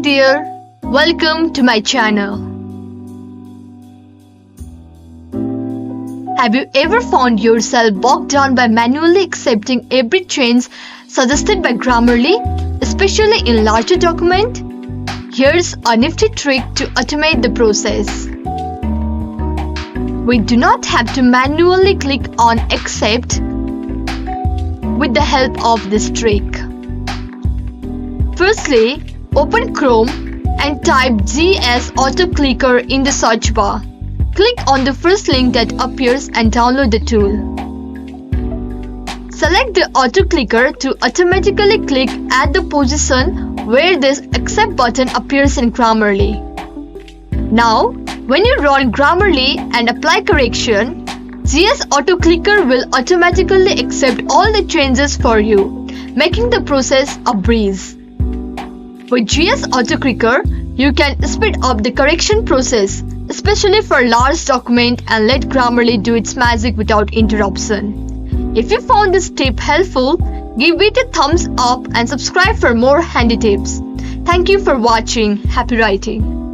there, welcome to my channel. Have you ever found yourself bogged down by manually accepting every change suggested by Grammarly, especially in larger documents? Here's a nifty trick to automate the process. We do not have to manually click on accept with the help of this trick. Firstly, open Chrome and type GS Autoclicker in the search bar. Click on the first link that appears and download the tool. Select the autoclicker to automatically click at the position where this accept button appears in Grammarly. Now, when you run Grammarly and apply correction, GS Autoclicker will automatically accept all the changes for you, making the process a breeze. With GS Autoclicker, you can speed up the correction process, especially for large documents, and let Grammarly do its magic without interruption. If you found this tip helpful, give it a thumbs up and subscribe for more handy tips. Thank you for watching. Happy writing!